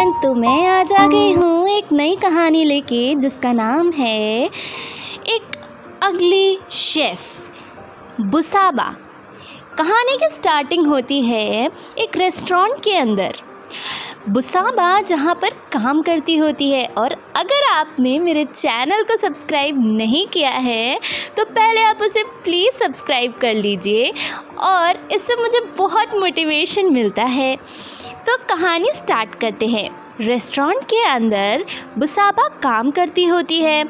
Friend, तो मैं आज आ गई हूँ एक नई कहानी लेके जिसका नाम है एक अगली शेफ़ बुसाबा। कहानी की स्टार्टिंग होती है एक रेस्टोरेंट के अंदर। बुसाबा जहाँ पर काम करती होती है, और अगर आपने मेरे चैनल को सब्सक्राइब नहीं किया है तो पहले आप उसे प्लीज़ सब्सक्राइब कर लीजिए, और इससे मुझे बहुत मोटिवेशन मिलता है। तो कहानी स्टार्ट करते हैं। रेस्टोरेंट के अंदर बुसाबा काम करती होती है।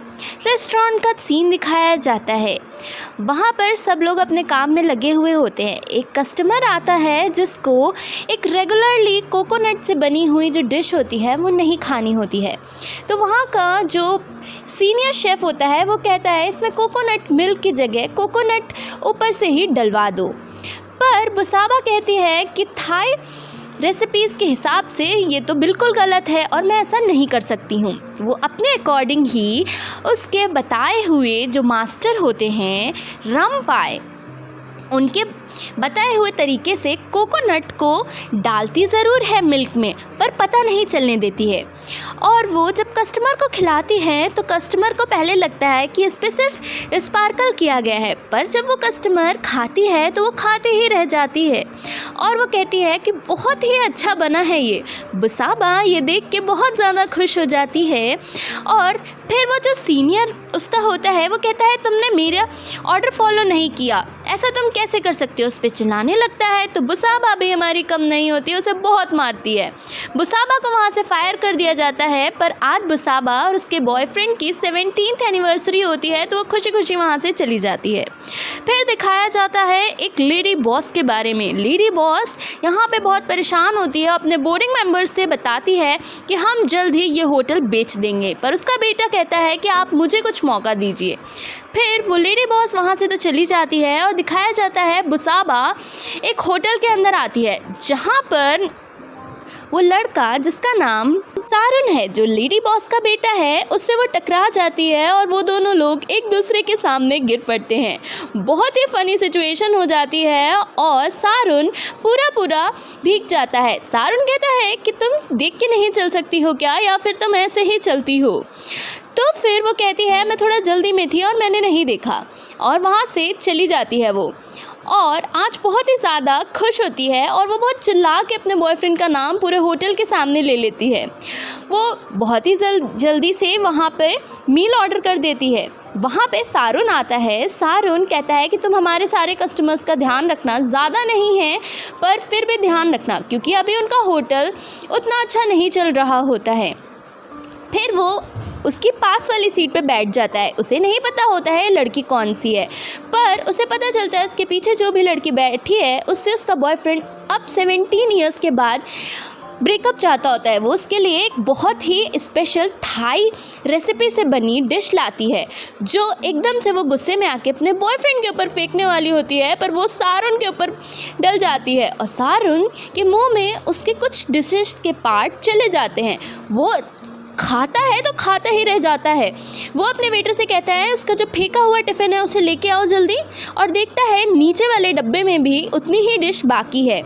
रेस्टोरेंट का सीन दिखाया जाता है। वहाँ पर सब लोग अपने काम में लगे हुए होते हैं। एक कस्टमर आता है जिसको एक रेगुलरली कोकोनट से बनी हुई जो डिश होती है वो नहीं खानी होती है। तो वहाँ का जो सीनियर शेफ़ होता है वो कहता है इसमें कोकोनट मिल्क की जगह कोकोनट ऊपर से ही डलवा दो। पर बुसाबा कहती है कि थाई रेसिपीज़ के हिसाब से ये तो बिल्कुल गलत है और मैं ऐसा नहीं कर सकती हूँ। वो अपने अकॉर्डिंग ही उसके बताए हुए जो मास्टर होते हैं रमपाई, उनके बताए हुए तरीके से कोकोनट को डालती ज़रूर है मिल्क में, पर पता नहीं चलने देती है। और वो जब कस्टमर को खिलाती है तो कस्टमर को पहले लगता है कि इस पर सिर्फ स्पार्कल किया गया है, पर जब वो कस्टमर खाती है तो वो खाते ही रह जाती है और वो कहती है कि बहुत ही अच्छा बना है ये। बुसाबा ये देख के बहुत ज़्यादा खुश हो जाती है। और फिर वो जो सीनियर उसका होता है वो कहता है तुमने मेरा ऑर्डर फॉलो नहीं किया, ऐसा तुम कैसे कर सकते हो। उस पर चिल्लाने लगता है। तो बुसाबा भी हमारी कम नहीं होती, उसे बहुत मारती है। बुसाबा को वहाँ से फायर कर दिया जाता है। पर आज बुसाबा और उसके बॉयफ्रेंड की 17th एनिवर्सरी होती है तो वो खुशी खुशी वहाँ से चली जाती है। फिर दिखाया जाता है एक लेडी बॉस के बारे में। लेडी बॉस यहाँ पे बहुत परेशान होती है, अपने बोर्डिंग मेंबर्स से बताती है कि हम जल्द ही ये होटल बेच देंगे, पर उसका बेटा कहता है कि आप मुझे कुछ मौका दीजिए। फिर वो लेडी बॉस वहाँ से तो चली जाती है और दिखाया जाता है बुसाबा एक होटल के अंदर आती है जहाँ पर वो लड़का जिसका नाम सारुन है, जो लेडी बॉस का बेटा है, उससे वो टकरा जाती है और वो दोनों लोग एक दूसरे के सामने गिर पड़ते हैं। बहुत ही फ़नी सिचुएशन हो जाती है और सारुन पूरा भीग जाता है। सारुन कहता है कि तुम देख के नहीं चल सकती हो क्या, या फिर तुम ऐसे ही चलती हो। तो फिर वो कहती है मैं थोड़ा जल्दी में थी और मैंने नहीं देखा, और वहाँ से चली जाती है वो। और आज बहुत ही ज़्यादा खुश होती है और वो बहुत चिल्ला के अपने बॉयफ्रेंड का नाम पूरे होटल के सामने ले लेती है। वो बहुत ही जल्दी से वहाँ पे मील ऑर्डर कर देती है। वहाँ पे सारुन आता है। सारुन कहता है कि तुम हमारे सारे कस्टमर्स का ध्यान रखना, ज़्यादा नहीं है पर फिर भी ध्यान रखना, क्योंकि अभी उनका होटल उतना अच्छा नहीं चल रहा होता है। फिर वो उसकी पास वाली सीट पे बैठ जाता है। उसे नहीं पता होता है लड़की कौन सी है, पर उसे पता चलता है उसके पीछे जो भी लड़की बैठी है उससे उसका बॉयफ्रेंड अब 17 ईयर्स के बाद ब्रेकअप चाहता होता है। वो उसके लिए एक बहुत ही स्पेशल थाई रेसिपी से बनी डिश लाती है, जो एकदम से वो गुस्से में आके अपने बॉयफ्रेंड के ऊपर फेंकने वाली होती है, पर वो सारुन के ऊपर डल जाती है और सारुन के मुंह में उसके कुछ डिशेस के पार्ट चले जाते हैं। वो खाता है तो खाता ही रह जाता है। वो अपने वेटर से कहता है उसका जो फेंका हुआ टिफ़िन है उसे लेके आओ जल्दी, और देखता है नीचे वाले डब्बे में भी उतनी ही डिश बाकी है।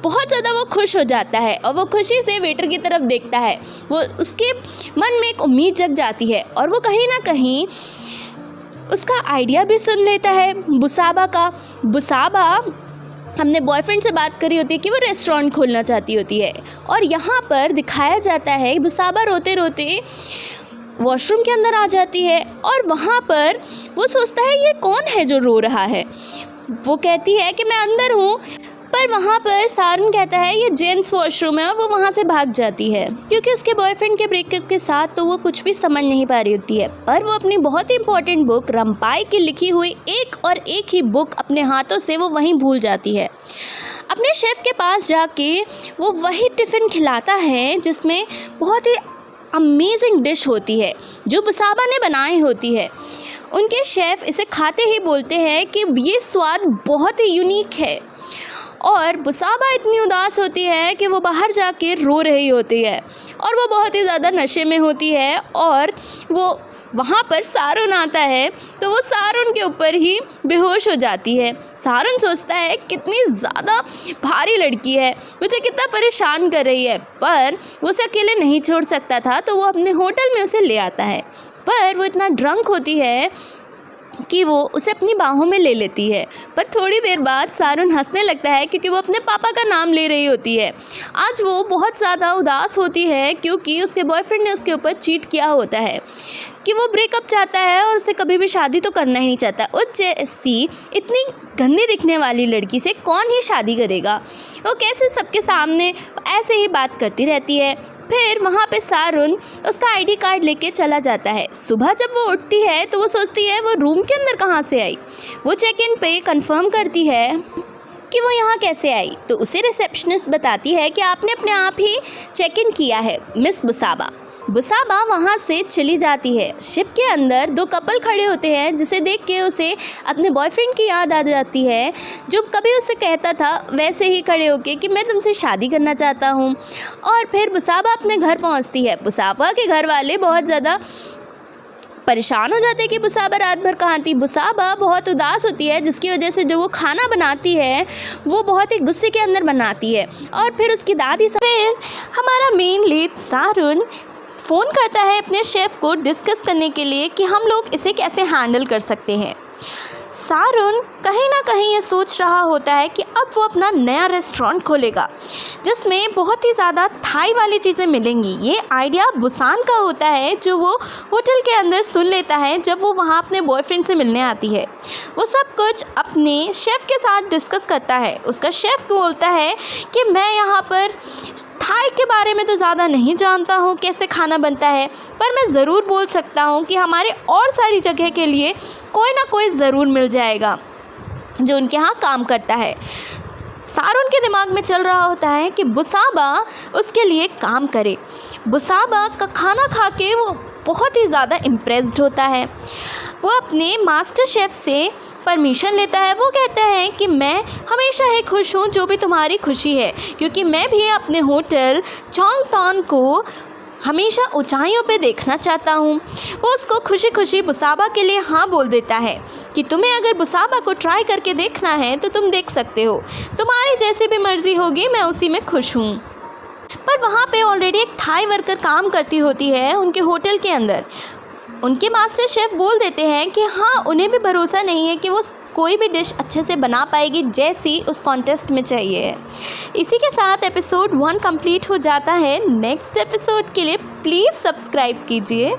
बहुत ज़्यादा वो खुश हो जाता है और वो खुशी से वेटर की तरफ देखता है। वो उसके मन में एक उम्मीद जग जाती है और वो कहीं ना कहीं उसका आइडिया भी सुन लेता है बुसाबा का। बुसाबा हमने बॉयफ्रेंड से बात करी होती है कि वो रेस्टोरेंट खोलना चाहती होती है, और यहाँ पर दिखाया जाता है बुसाबा रोते रोते वॉशरूम के अंदर आ जाती है और वहाँ पर वो सोचता है ये कौन है जो रो रहा है। वो कहती है कि मैं अंदर हूँ, पर वहाँ पर सारुन कहता है ये जेंट्स वॉशरूम है और वो वहाँ से भाग जाती है, क्योंकि उसके बॉयफ्रेंड के ब्रेकअप के साथ तो वो कुछ भी समझ नहीं पा रही होती है। पर वो अपनी बहुत ही इंपॉर्टेंट बुक रमपाई की लिखी हुई एक ही बुक अपने हाथों से वो वहीं भूल जाती है। अपने शेफ़ के पास जाके वो वही टिफ़िन खिलाता है जिसमें बहुत ही अमेजिंग डिश होती है जो बुसाबा ने बनाई होती है। उनके शेफ़ इसे खाते ही बोलते हैं कि ये स्वाद बहुत ही यूनिक है, और बुसाबा इतनी उदास होती है कि वो बाहर जाके रो रही होती है और वो बहुत ही ज़्यादा नशे में होती है और वो वहाँ पर सारुन आता है तो वो सारुन के ऊपर ही बेहोश हो जाती है। सारुन सोचता है कितनी ज़्यादा भारी लड़की है, मुझे कितना परेशान कर रही है, पर वो उसे अकेले नहीं छोड़ सकता था तो वो अपने होटल में उसे ले आता है। पर वो इतना ड्रंक होती है कि वो उसे अपनी बाहों में ले लेती है। पर थोड़ी देर बाद सारुन हंसने लगता है क्योंकि वो अपने पापा का नाम ले रही होती है। आज वो बहुत ज़्यादा उदास होती है क्योंकि उसके बॉयफ्रेंड ने उसके ऊपर चीट किया होता है कि वो ब्रेकअप चाहता है और उसे कभी भी शादी तो करना ही नहीं चाहता। उस जैसी इतनी गंदी दिखने वाली लड़की से कौन ही शादी करेगा। वो कैसे सबके सामने ऐसे ही बात करती रहती है। फिर वहाँ पे सारुन उसका आईडी कार्ड लेके चला जाता है। सुबह जब वो उठती है तो वो सोचती है वो रूम के अंदर कहाँ से आई। वो चेक इन पे कंफर्म करती है कि वो यहाँ कैसे आई, तो उसे रिसेप्शनिस्ट बताती है कि आपने अपने आप ही चेक इन किया है मिस बुसाबा। बुसाबा वहाँ से चली जाती है। शिप के अंदर दो कपल खड़े होते हैं जिसे देख के उसे अपने बॉयफ्रेंड की याद आ जाती है जो कभी उसे कहता था वैसे ही खड़े होके कि मैं तुमसे शादी करना चाहता हूँ। और फिर बुसाबा अपने घर पहुँचती है। बुसाबा के घर वाले बहुत ज़्यादा परेशान हो जाते हैं कि बुसाबा रात भर कहाँ थी। बुसाबा बहुत उदास होती है जिसकी वजह से जो वो खाना बनाती है वो बहुत ही गुस्से के अंदर बनाती है। और फिर उसकी दादी फिर हमारा मेन लीड सारुन फ़ोन करता है अपने शेफ़ को डिस्कस करने के लिए कि हम लोग इसे कैसे हैंडल कर सकते हैं। सारुन कहीं ना कहीं ये सोच रहा होता है कि अब वो अपना नया रेस्टोरेंट खोलेगा जिसमें बहुत ही ज़्यादा थाई वाली चीज़ें मिलेंगी। ये आइडिया बुसान का होता है जो वो होटल के अंदर सुन लेता है जब वो वहाँ अपने बॉयफ्रेंड से मिलने आती है। वो सब कुछ अपने शेफ़ के साथ डिस्कस करता है। उसका शेफ़ बोलता है कि मैं यहाँ पर थाई के बारे में तो ज़्यादा नहीं जानता हूँ कैसे खाना बनता है, पर मैं ज़रूर बोल सकता हूँ कि हमारे और सारी जगह के लिए कोई ना कोई ज़रूर मिल जाएगा जो उनके यहाँ काम करता है। सारुन के दिमाग में चल रहा होता है कि बुसाबा उसके लिए काम करे। बुसाबा का खाना खा के वो बहुत ही ज़्यादा इम्प्रेस्ड होता है। वो अपने मास्टर शेफ़ से परमिशन लेता है। वो कहते हैं कि मैं हमेशा ही खुश हूँ जो भी तुम्हारी खुशी है, क्योंकि मैं भी अपने होटल चोंगथान को हमेशा ऊंचाइयों पे देखना चाहता हूँ। वो उसको खुशी खुशी बुसाबा के लिए हाँ बोल देता है कि तुम्हें अगर बुसाबा को ट्राई करके देखना है तो तुम देख सकते हो, तुम्हारी जैसी भी मर्ज़ी होगी, मैं उसी में खुश हूँ। पर वहाँ पे ऑलरेडी एक थाई वर्कर काम करती होती है उनके होटल के अंदर। उनके मास्टर शेफ़ बोल देते हैं कि हाँ, उन्हें भी भरोसा नहीं है कि वो कोई भी डिश अच्छे से बना पाएगी जैसी उस कॉन्टेस्ट में चाहिए। इसी के साथ एपिसोड 1 कंप्लीट हो जाता है। नेक्स्ट एपिसोड के लिए प्लीज़ सब्सक्राइब कीजिए।